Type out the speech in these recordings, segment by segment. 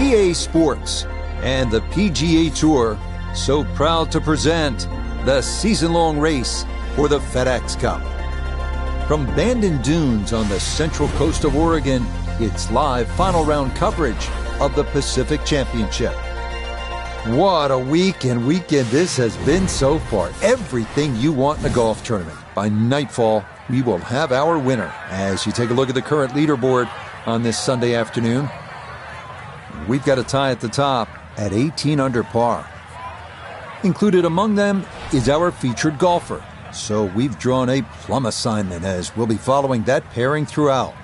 EA Sports and the PGA Tour so proud to present the season-long race for the FedEx Cup. From Bandon Dunes on the central coast of Oregon, it's live final round coverage of the Pacific Championship. What a week and weekend this has been so far. Everything you want in a golf tournament. By nightfall, we will have our winner as you take a look at the current leaderboard on this Sunday afternoon. We've got a tie at the top at 18 under par. Included among them is our featured golfer. So we've drawn a plum assignment as we'll be following that pairing throughout.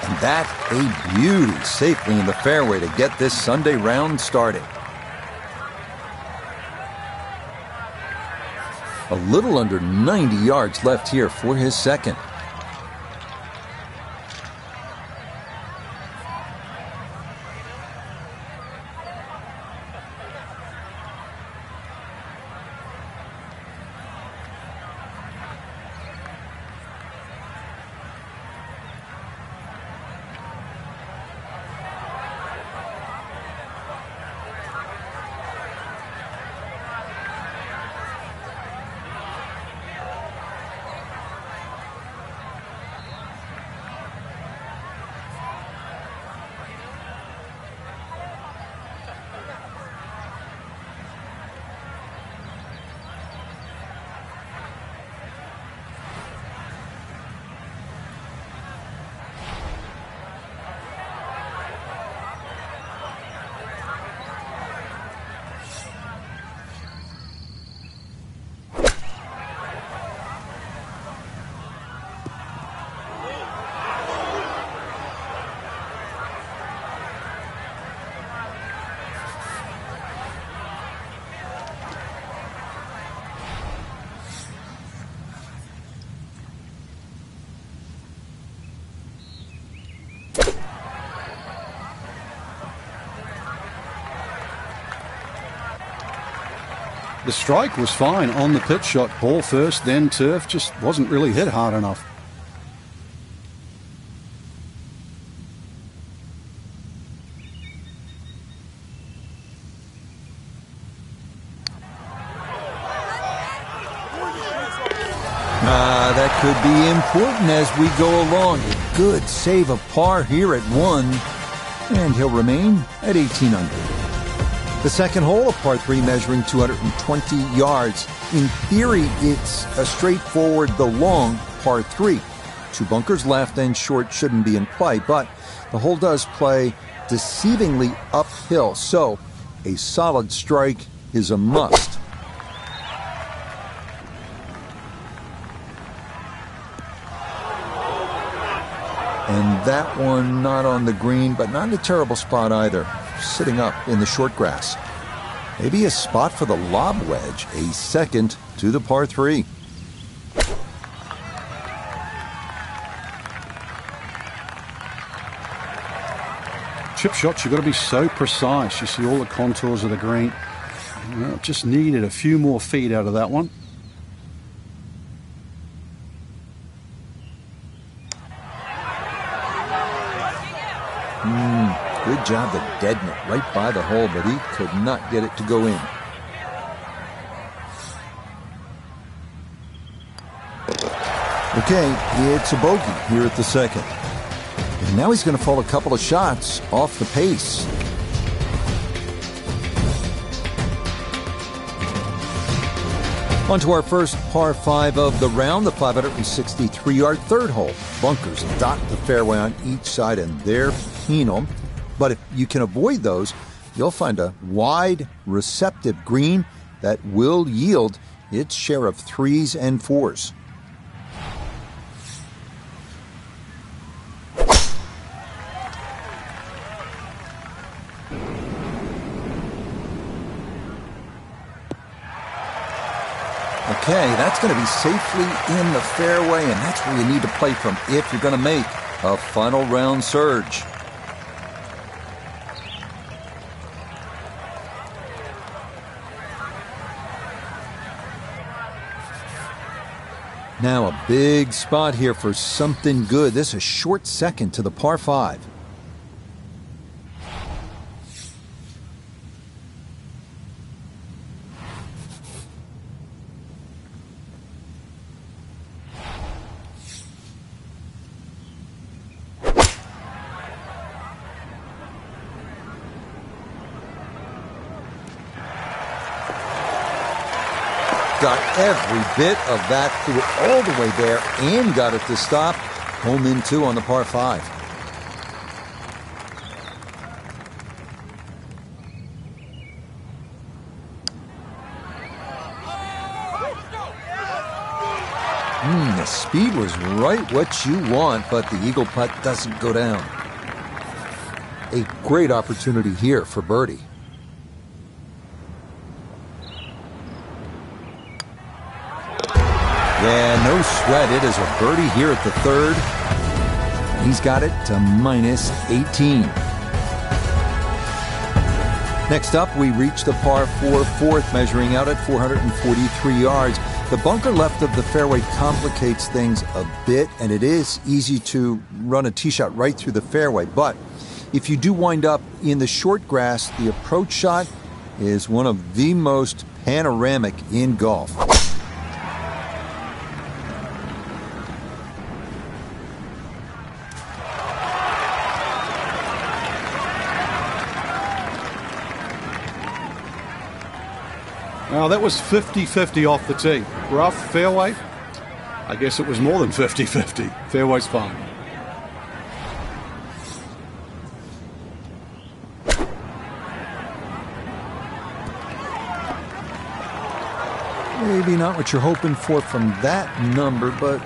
And that a beauty safely in the fairway to get this Sunday round started. A little under 90 yards left here for his second. The strike was fine on the pitch shot. Ball first, then turf. Just wasn't really hit hard enough. That could be important as we go along. A good save of par here at 1. And he'll remain at 18 under. The second hole, a par 3 measuring 220 yards. In theory, it's a straightforward, the long par 3. 2 bunkers left and short shouldn't be in play, but the hole does play deceivingly uphill, so a solid strike is a must. And that one not on the green, but not in a terrible spot either. Sitting up in the short grass. Maybe a spot for the lob wedge, a second to the par 3. Chip shots, you've got to be so precise. You see all the contours of the green. Well, just needed a few more feet out of that one. Good job to deaden it right by the hole, but he could not get it to go in. Okay, it's a bogey here at the second. And now he's going to fall a couple of shots off the pace. On to our first par 5 of the round, the 563-yard third hole. Bunkers dot the fairway on each side, and they're penal. But if you can avoid those, you'll find a wide, receptive green that will yield its share of 3s and 4s. Okay, that's going to be safely in the fairway, and that's where you need to play from if you're going to make a final round surge. Now a big spot here for something good. This is a short second to the par 5. Got every bit of that, threw it all the way there and got it to stop. Home in 2 on the par 5. The speed was right what you want, but the eagle putt doesn't go down. A great opportunity here for birdie. Yeah, no sweat. It is a birdie here at the 3rd. He's got it to -18. Next up, we reach the par 4 4th, measuring out at 443 yards. The bunker left of the fairway complicates things a bit, and it is easy to run a tee shot right through the fairway. But if you do wind up in the short grass, the approach shot is one of the most panoramic in golf. Now that was 50-50 off the tee. Rough, fairway. I guess it was more than 50-50. Fairway's fine. Maybe not what you're hoping for from that number, but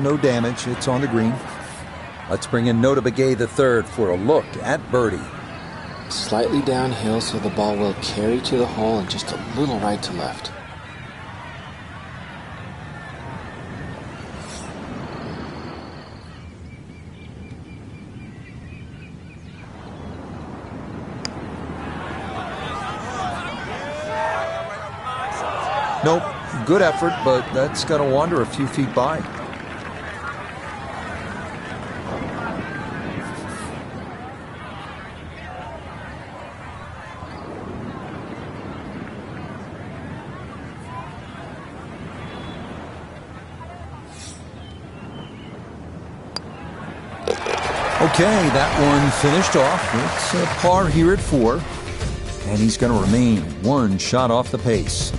no damage. It's on the green. Let's bring in Notah Begay III for a look at birdie. Slightly downhill, so the ball will carry to the hole and just a little right to left. Nope, good effort, but that's got to wander a few feet by. Okay, that one finished off. It's a par here at 4. And he's going to remain 1 shot off the pace.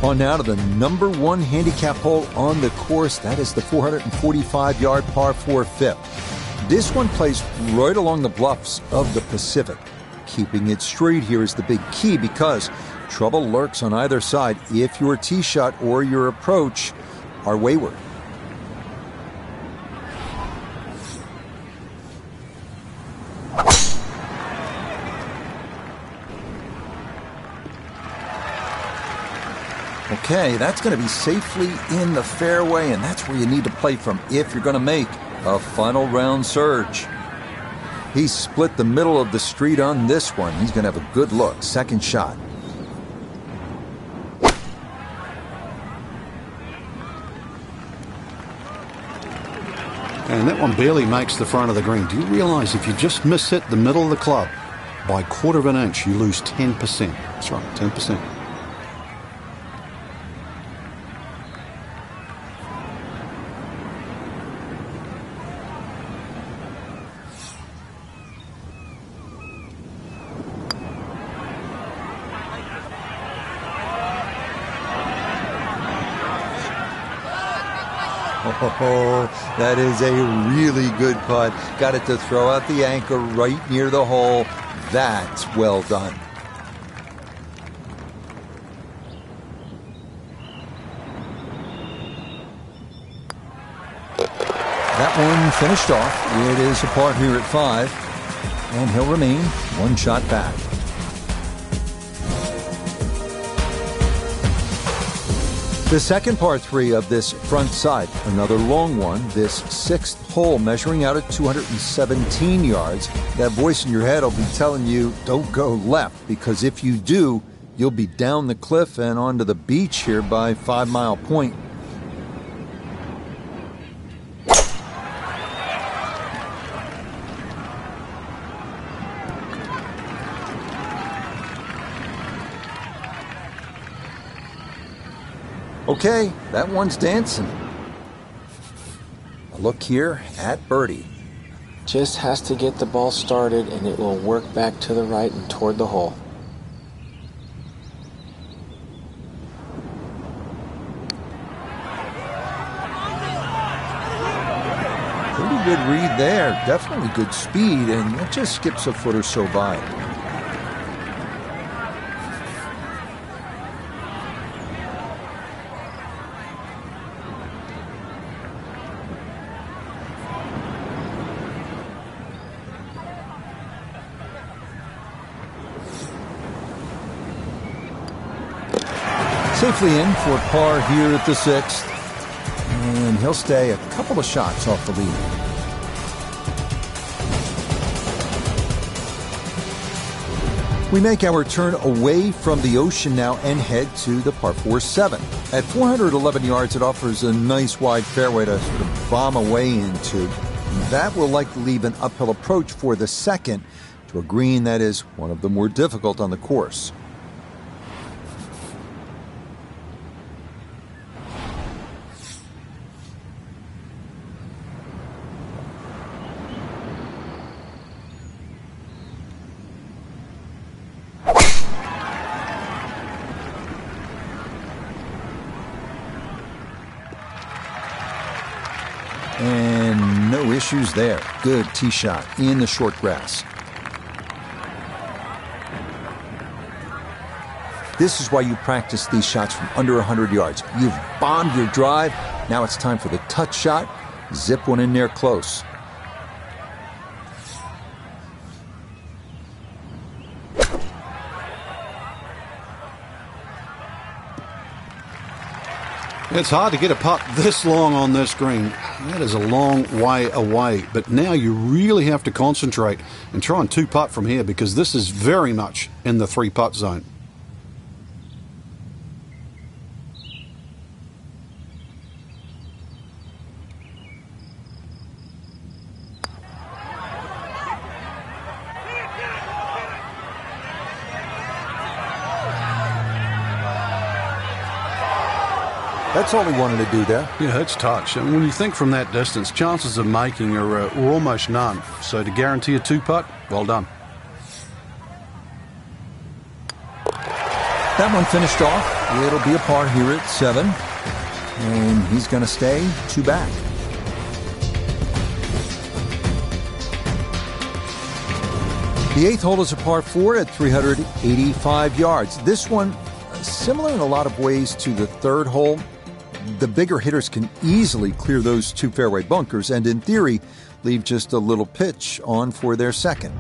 On now to the number 1 handicap hole on the course. That is the 445-yard par 4 5th. This one plays right along the bluffs of the Pacific. Keeping it straight here is the big key because trouble lurks on either side if your tee shot or your approach are wayward. Okay, that's going to be safely in the fairway, and that's where you need to play from if you're going to make a final round surge. He split the middle of the street on this one. He's going to have a good look. Second shot. And that one barely makes the front of the green. Do you realize if you just miss hit the middle of the club by 1/4 of an inch, you lose 10%? That's right, 10%. Oh, that is a really good putt. Got it to throw out the anchor right near the hole. That's well done. That one finished off. It is a par here at 5, and he'll remain 1 shot back. The second par 3 of this front side, another long one, this 6th hole measuring out at 217 yards. That voice in your head will be telling you, don't go left, because if you do, you'll be down the cliff and onto the beach here by 5 Mile Point. Okay, that one's dancing. A look here at birdie. Just has to get the ball started and it will work back to the right and toward the hole. Pretty good read there. Definitely good speed, and it just skips a foot or so by. Safely in for par here at the 6th. And he'll stay a couple of shots off the lead. We make our turn away from the ocean now and head to the par 4-7. At 411 yards, it offers a nice wide fairway to sort of bomb away into. That will likely leave an uphill approach for the second to a green that is one of the more difficult on the course. And no issues there. Good tee shot in the short grass. This is why you practice these shots from under 100 yards. You've bombed your drive. Now it's time for the touch shot. Zip one in there close. It's hard to get a putt this long on this green. That is a long way away. But now you really have to concentrate and try and two-putt from here, because this is very much in the three-putt zone. That's all he wanted to do there. Yeah, it's touch. And when you think from that distance, chances of making are almost none. So to guarantee a two-putt, well done. That one finished off. It'll be a par here at 7. And he's going to stay 2 back. The 8th hole is a par 4 at 385 yards. This one, similar in a lot of ways to the 3rd hole. The bigger hitters can easily clear those 2 fairway bunkers and, in theory, leave just a little pitch on for their second.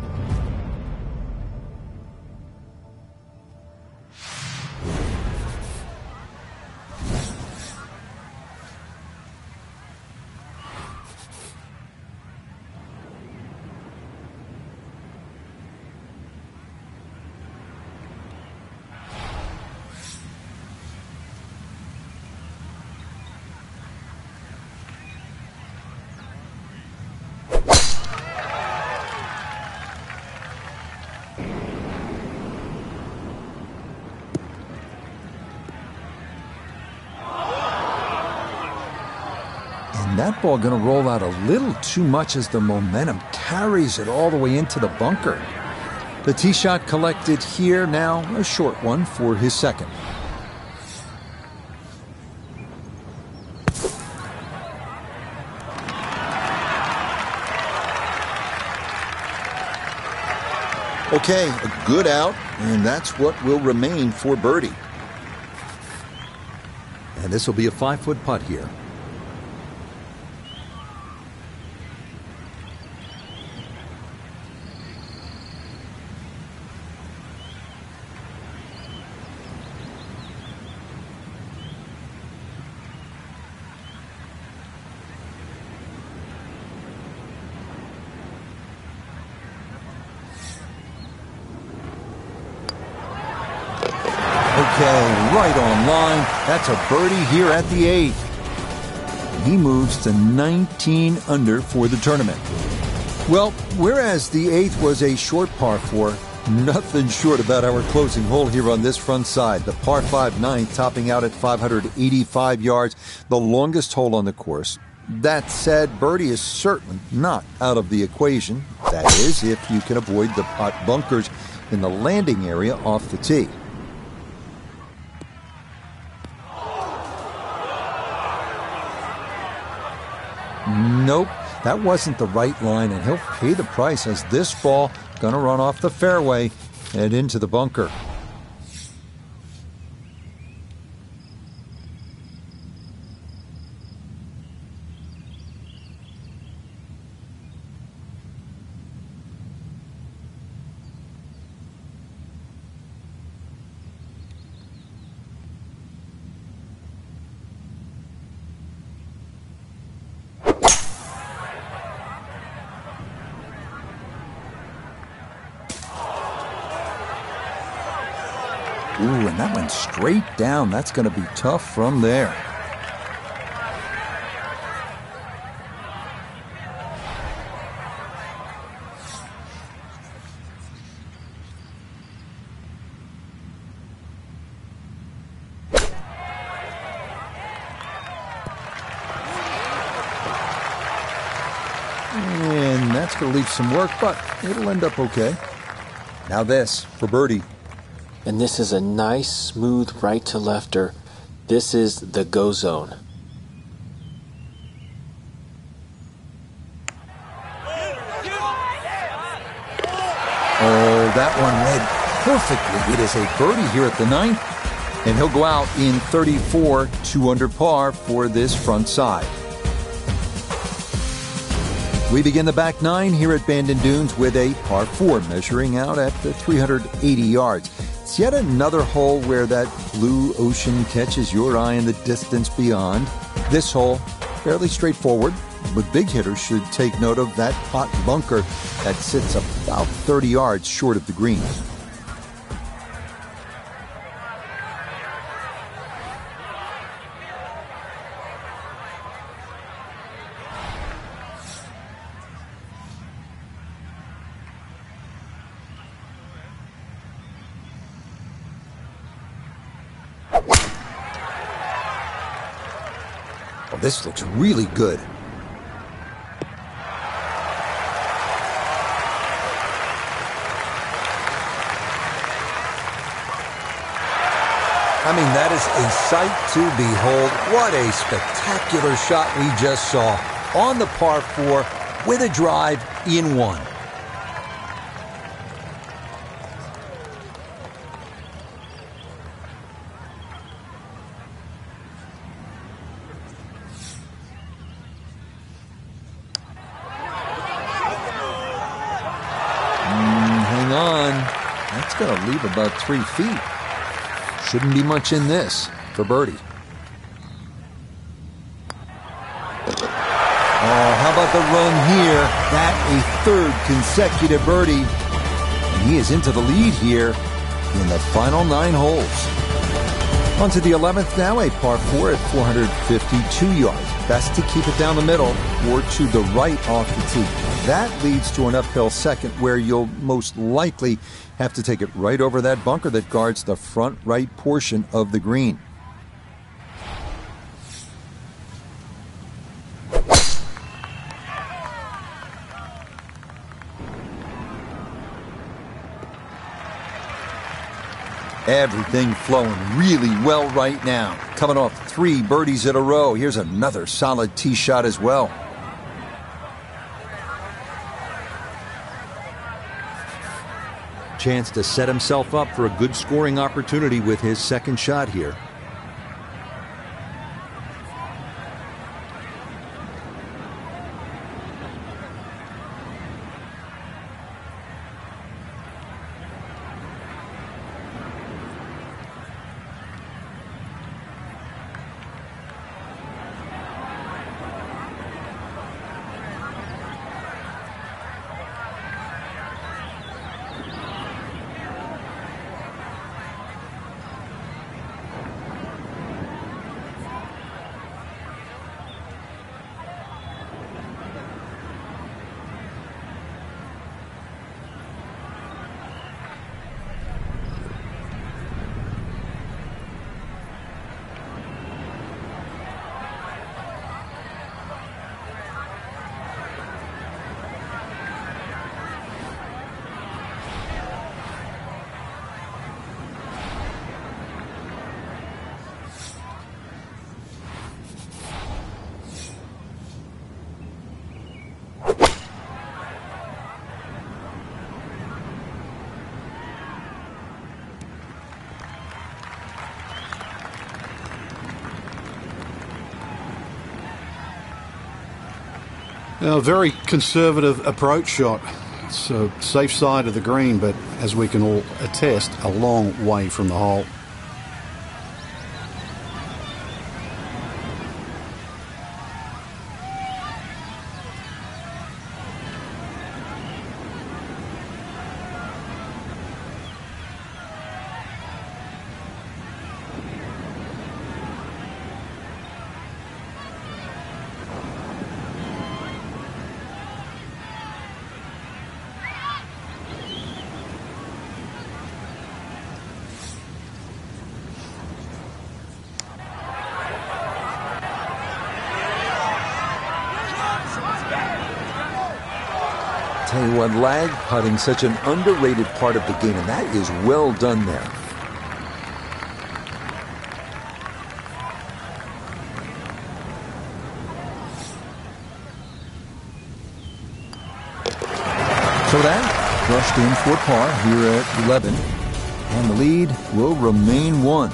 That ball going to roll out a little too much as the momentum carries it all the way into the bunker. The tee shot collected here, now a short one for his second. Okay, a good out, and that's what will remain for birdie. And this will be a 5-foot putt here. Okay, right on line. That's a birdie here at the 8th. He moves to 19 under for the tournament. Well, whereas the 8th was a short par 4, Nothing short about our closing hole here on this front side. The par 5 ninth topping out at 585 yards, the longest hole on the course. That said, birdie is certainly not out of the equation. That is, if you can avoid the pot bunkers in the landing area off the tee. Nope, that wasn't the right line, and he'll pay the price as this ball gonna run off the fairway and into the bunker. Ooh, and that went straight down. That's going to be tough from there. And that's going to leave some work, but it'll end up okay. Now this for birdie. And this is a nice, smooth right-to-lefter. This is the go zone. Oh, that one read perfectly. It is a birdie here at the ninth, and he'll go out in 34, 2 under par for this front side. We begin the back nine here at Bandon Dunes with a par 4 measuring out at 380 yards. It's yet another hole where that blue ocean catches your eye in the distance beyond. This hole, fairly straightforward, but big hitters should take note of that pot bunker that sits about 30 yards short of the green. Oh, this looks really good. I mean, that is a sight to behold. What a spectacular shot we just saw on the par 4 with a drive in one. Hang on. That's going to leave about 3 feet. Shouldn't be much in this for birdie. Oh, how about the run here? That a third consecutive birdie. And he is into the lead here in the final 9 holes. On to the 11th now, a par 4 at 452 yards. Best to keep it down the middle or to the right off the tee. That leads to an uphill second where you'll most likely have to take it right over that bunker that guards the front right portion of the green. Everything flowing really well right now. Coming off 3 birdies in a row. Here's another solid tee shot as well. Chance to set himself up for a good scoring opportunity with his second shot here. A very conservative approach shot. It's a safe side of the green, but as we can all attest, a long way from the hole. Tell you what, lag putting, such an underrated part of the game, and that is well done there. So that rushed in for par here at 11, and the lead will remain 1.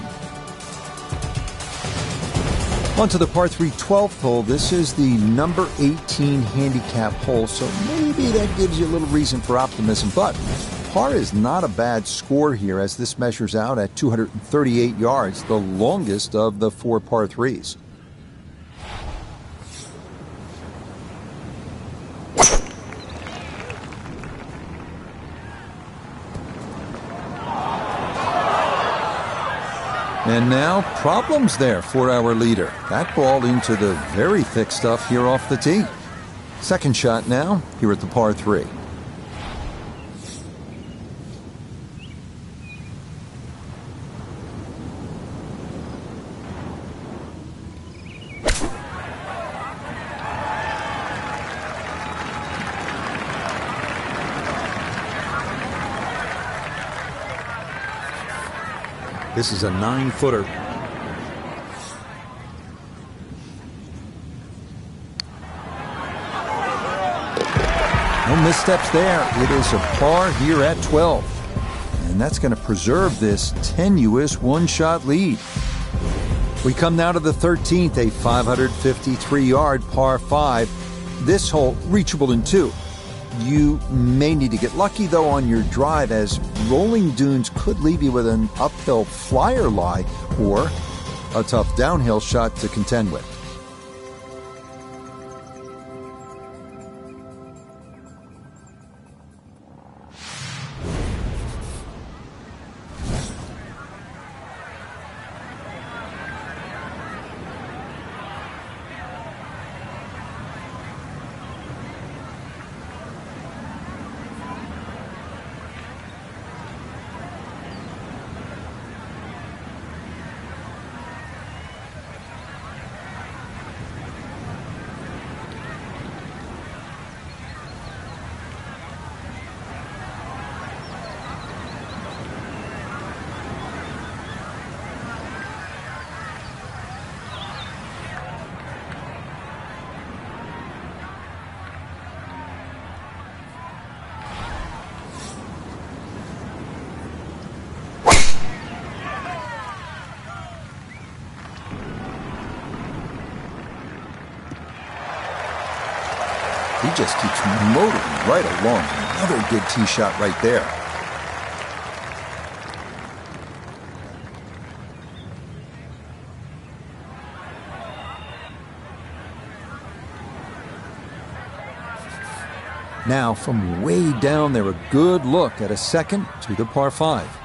On to the par 3 12th hole. This is the number 18 handicap hole, so maybe that gives you a little reason for optimism. But par is not a bad score here, as this measures out at 238 yards, the longest of the 4 par 3s. And now, problems there for our leader. That ball into the very thick stuff here off the tee. Second shot now, here at the par 3. This is a 9-footer. No missteps there. It is a par here at 12. And that's going to preserve this tenuous one-shot lead. We come now to the 13th, a 553-yard par 5. This hole reachable in 2. You may need to get lucky, though, on your drive, as rolling dunes could leave you with an uphill flyer lie or a tough downhill shot to contend with. He just keeps motoring right along. Another good tee shot right there. Now, from way down there, a good look at a second to the par 5.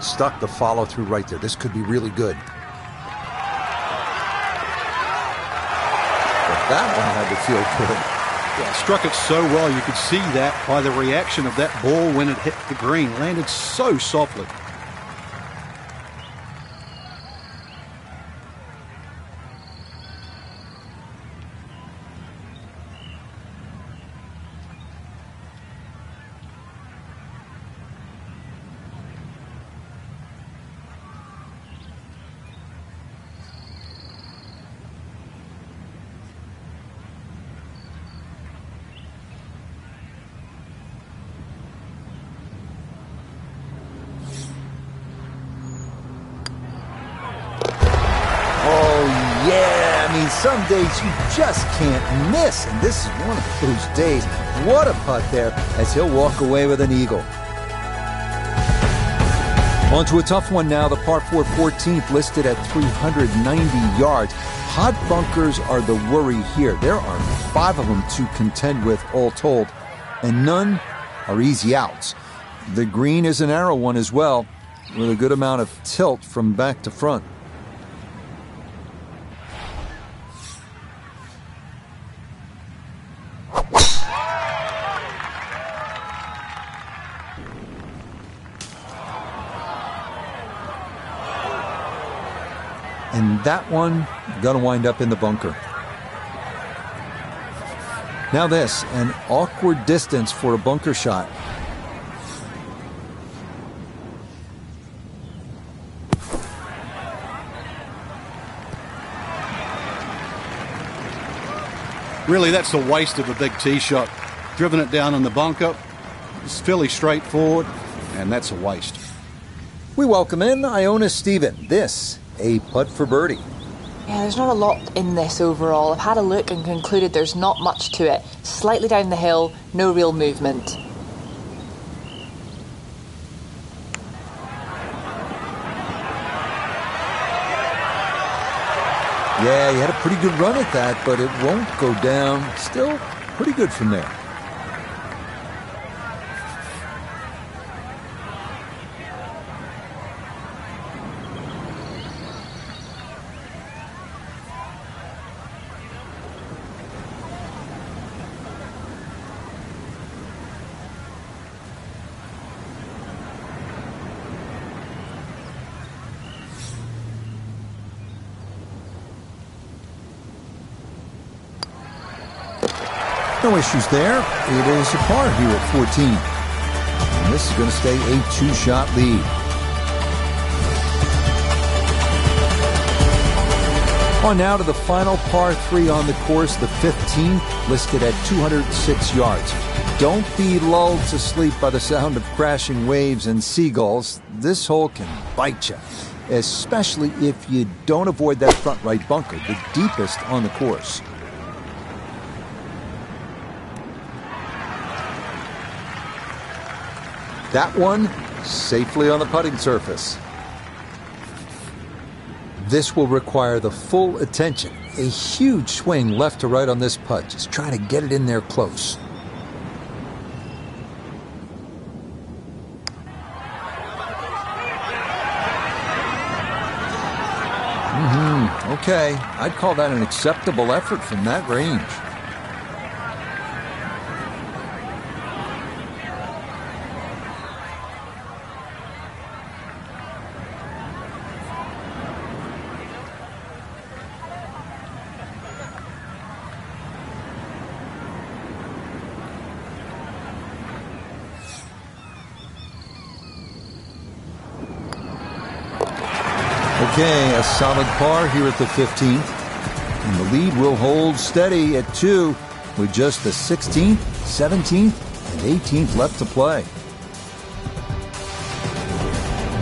Stuck the follow through right there. This could be really good. But that one had to feel good. Yeah, struck it so well. You could see that by the reaction of that ball when it hit the green. Landed so softly. mean, some days you just can't miss, and this is one of those days. What a putt there as he'll walk away with an eagle. On to a tough one now, the par 4 14th listed at 390 yards. Pot bunkers are the worry here. There are 5 of them to contend with all told, and none are easy outs. The green is a narrow one as well, with a good amount of tilt from back to front. And that one going to wind up in the bunker. Now this, an awkward distance for a bunker shot. Really, that's a waste of a big tee shot. Driven it down in the bunker. It's fairly straightforward, and that's a waste. We welcome in Iona Stephen. This, a putt for birdie. Yeah, there's not a lot in this overall. I've had a look and concluded there's not much to it. Slightly down the hill, no real movement. Yeah, he had a pretty good run at that, but it won't go down. Still pretty good from there. No issues there. It is a par here at 14. And this is going to stay a 2-shot lead. On now to the final par 3 on the course, the 15th, listed at 206 yards. Don't be lulled to sleep by the sound of crashing waves and seagulls. This hole can bite you, especially if you don't avoid that front right bunker, the deepest on the course. That one safely on the putting surface. This will require the full attention. A huge swing left to right on this putt. Just trying to get it in there close. Okay, I'd call that an acceptable effort from that range. Okay, a solid par here at the 15th. And the lead will hold steady at 2 with just the 16th, 17th, and 18th left to play.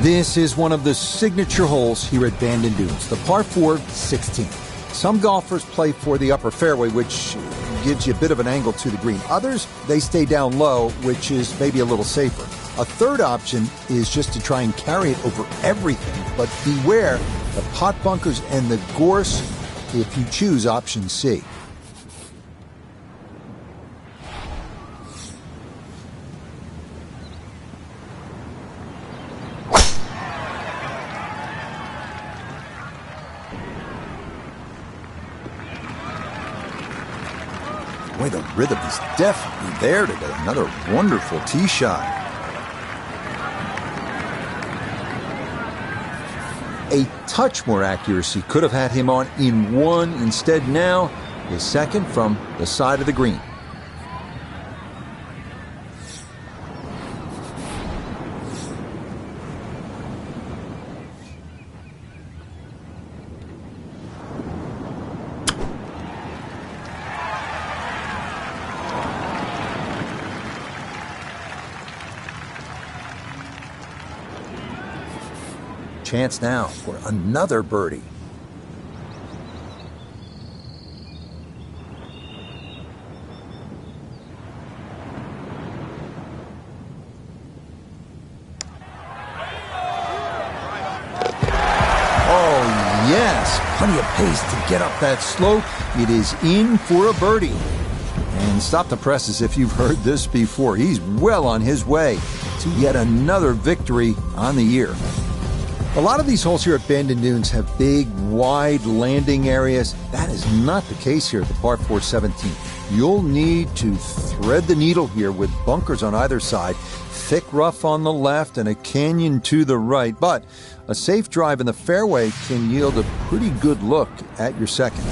This is one of the signature holes here at Bandon Dunes, the par 4 16th. Some golfers play for the upper fairway, which gives you a bit of an angle to the green. Others, they stay down low, which is maybe a little safer. A third option is just to try and carry it over everything, but beware the pot bunkers and the gorse if you choose option C. Boy, the rhythm is definitely there today. Another wonderful tee shot. A touch more accuracy could have had him on in 1. Instead now, his second from the side of the green. Chance now for another birdie. Yes, plenty of pace to get up that slope. It is in for a birdie. And stop the press as if you've heard this before. He's well on his way to yet another victory on the year. A lot of these holes here at Bandon Dunes have big, wide landing areas. That is not the case here at the par 4 17. You'll need to thread the needle here with bunkers on either side, thick rough on the left, and a canyon to the right. But a safe drive in the fairway can yield a pretty good look at your second.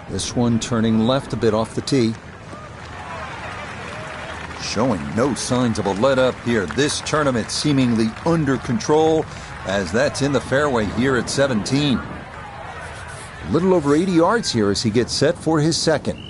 This one turning left a bit off the tee. Showing no signs of a let-up here. This tournament seemingly under control as that's in the fairway here at 17. A little over 80 yards here as he gets set for his second.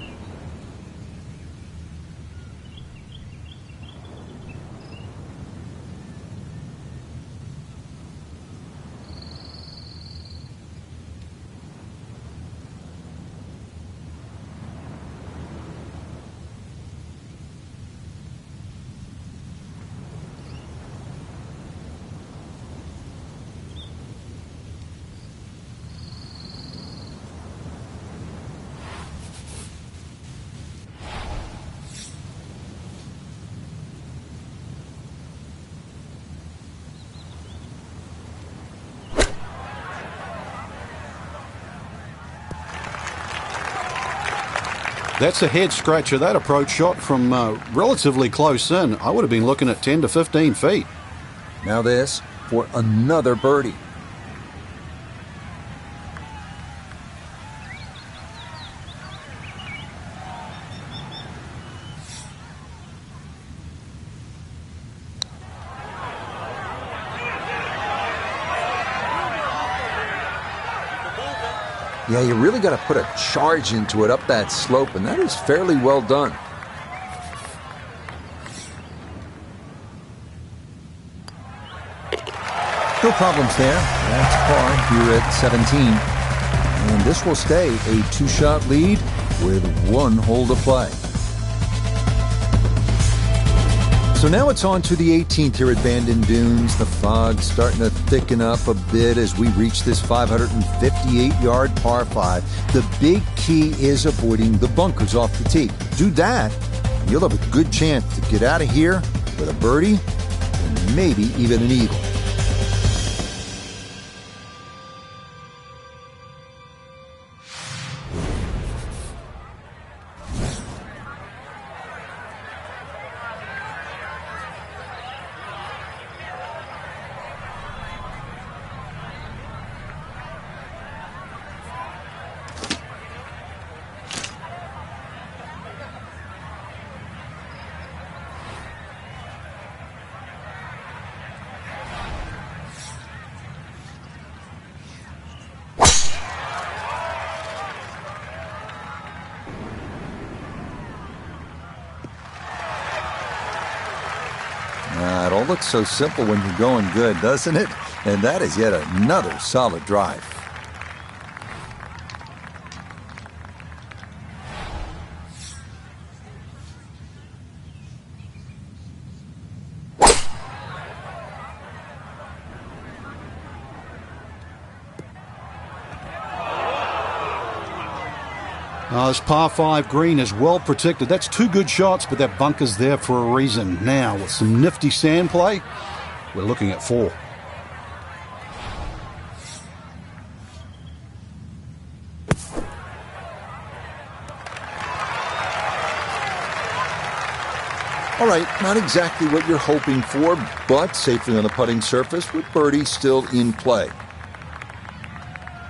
That's a head scratcher. That approach shot from relatively close in. I would have been looking at 10 to 15 feet. Now this for another birdie. Yeah, you really got to put a charge into it up that slope, and that is fairly well done. No problems there. That's par here at 17. And this will stay a two-shot lead with one hole to play. So now it's on to the 18th here at Bandon Dunes. The fog's starting to thicken up a bit as we reach this 558-yard par 5. The big key is avoiding the bunkers off the tee. Do that, and you'll have a good chance to get out of here with a birdie and maybe even an eagle. It all looks so simple when you're going good, doesn't it? And that is yet another solid drive. This par 5 green is well protected. That's 2 good shots, but that bunker's there for a reason. Now, with some nifty sand play, we're looking at 4. All right, not exactly what you're hoping for, but safely on the putting surface with birdie still in play.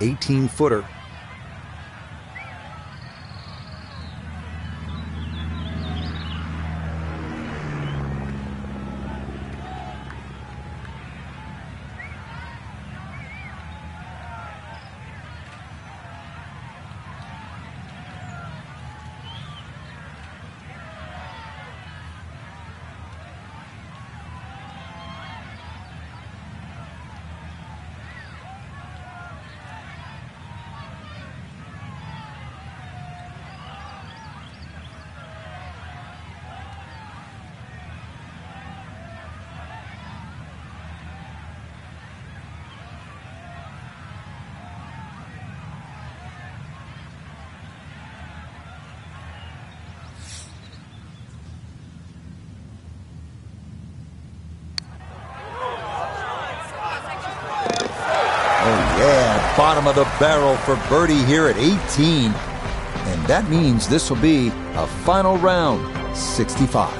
18-footer. Yeah, bottom of the barrel for birdie here at 18. And that means this will be a final round, 65.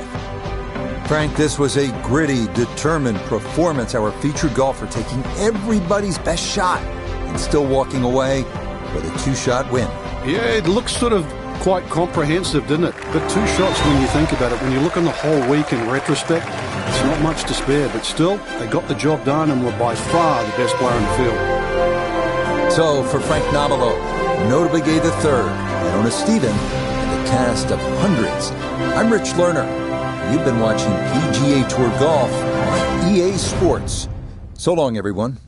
Frank, this was a gritty, determined performance. Our featured golfer taking everybody's best shot and still walking away with a 2-shot win. Yeah, it looks sort of quite comprehensive, didn't it? But 2 shots when you think about it. When you look on the whole week in retrospect, it's not much to spare. But still, they got the job done and were by far the best player in the field. So, for Frank Nobilo, notably Gay the Third, Nona Stephen, and the cast of hundreds, I'm Rich Lerner. You've been watching PGA Tour Golf on EA Sports. So long, everyone.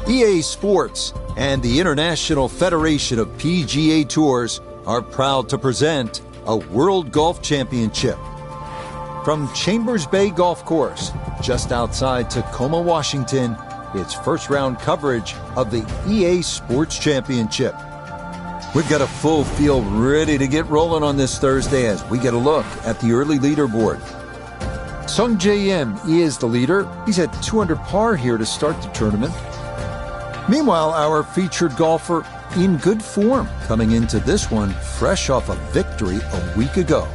EA Sports and the International Federation of PGA Tours are proud to present a World Golf Championship. From Chambers Bay Golf Course, just outside Tacoma, Washington, it's first round coverage of the EA Sports Championship. We've got a full field ready to get rolling on this Thursday as we get a look at the early leaderboard. Sung Jae Im is the leader. He's at 200 par here to start the tournament. Meanwhile, our featured golfer in good form coming into this one fresh off a victory a week ago.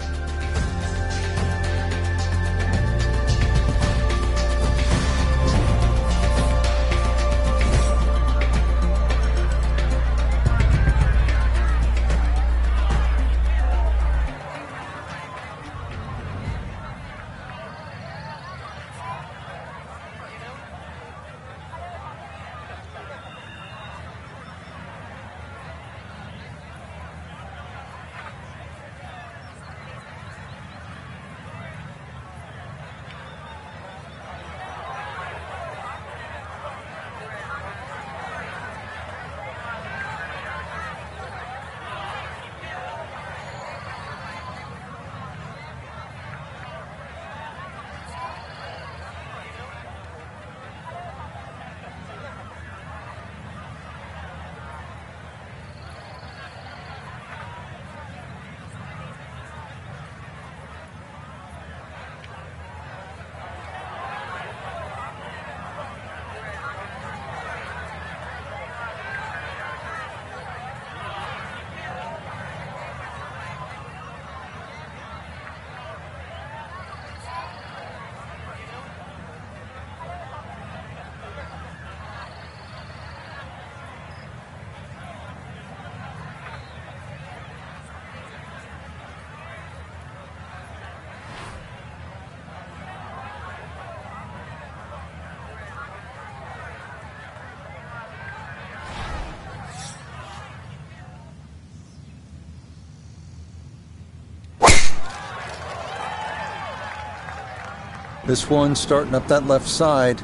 This one starting up that left side.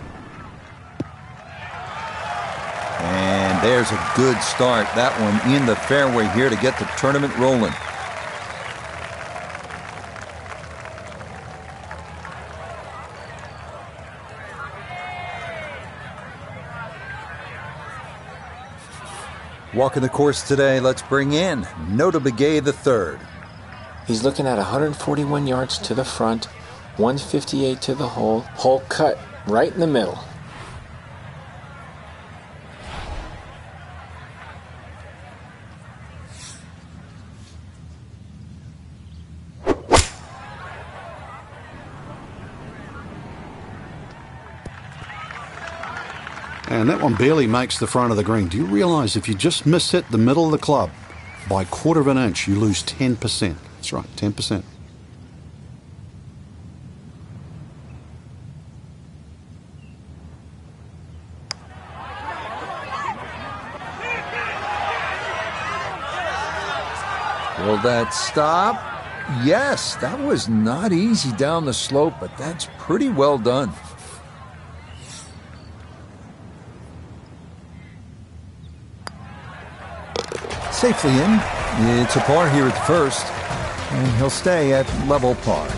And there's a good start. That one in the fairway here to get the tournament rolling. Walking the course today, let's bring in Notah Begay III. He's looking at 141 yards to the front, 158 to the hole. Hole cut right in the middle. And that one barely makes the front of the green. Do you realize if you just miss hit the middle of the club by a quarter of an inch, you lose 10%? That's right, 10%. Will that stop? Yes, that was not easy down the slope, but that's pretty well done. Safely in. It's a par here at the first, and he'll stay at level par.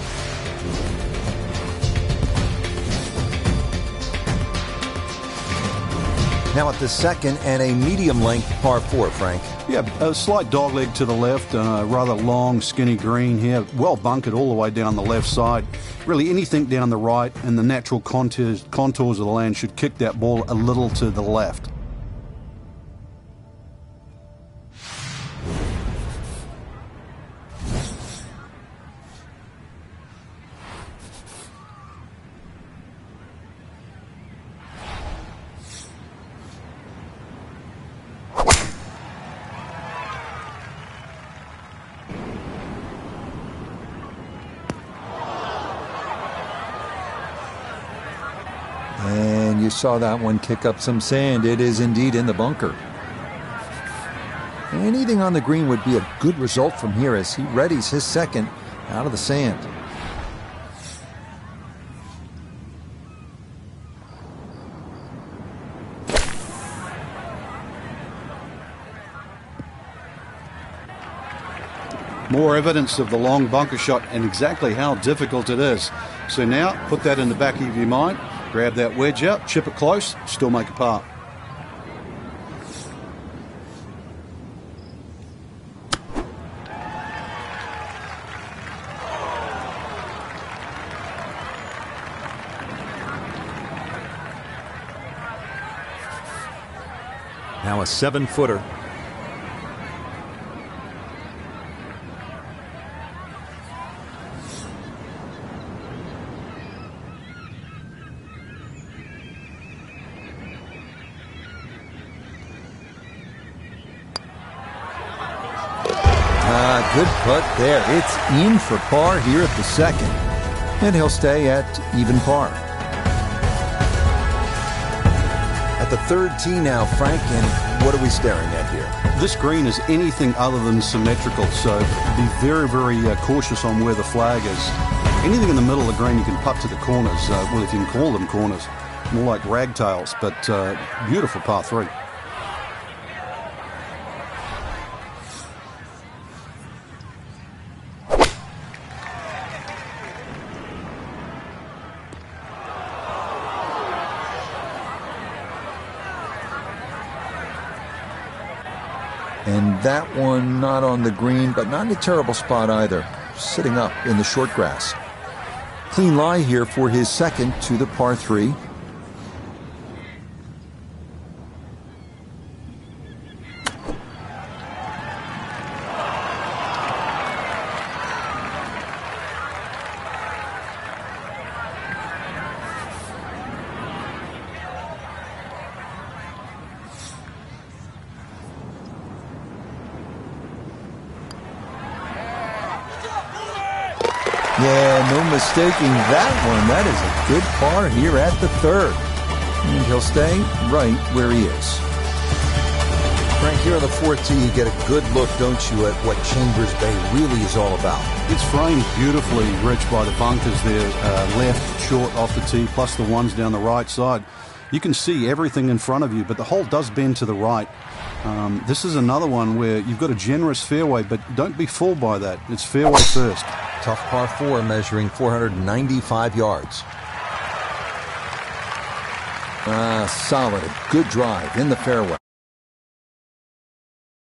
Now at the second and a medium length par 4, Frank. Yeah, a slight dogleg to the left, a rather long, skinny green here, well bunkered all the way down the left side. Really anything down the right and the natural contours of the land should kick that ball a little to the left. And you saw that one kick up some sand. It is indeed in the bunker. Anything on the green would be a good result from here as he readies his second out of the sand. More evidence of the long bunker shot and exactly how difficult it is. So now, put that in the back of your mind, grab that wedge out, chip it close, still make a par. Now a 7-footer. Good putt there. It's in for par here at the second. And he'll stay at even par. At the third tee now, Frank, and what are we staring at here? This green is anything other than symmetrical, so be very, very cautious on where the flag is. Anything in the middle of the green you can putt to the corners, well, if you can call them corners, more like ragtails, but beautiful par 3. And that one not on the green, but not in a terrible spot either, sitting up in the short grass. Clean lie here for his second to the par 3. Yeah, no mistaking that one. That is a good par here at the third. And he'll stay right where he is. Frank, here on the fourth tee, you get a good look, don't you, at what Chambers Bay really is all about. It's framed beautifully, Rich, by the bunkers there, left, short, off the tee, plus the ones down the right side. You can see everything in front of you, but the hole does bend to the right. This is another one where you've got a generous fairway, but don't be fooled by that. It's fairway first. Tough par 4 measuring 495 yards. Solid, good drive in the fairway.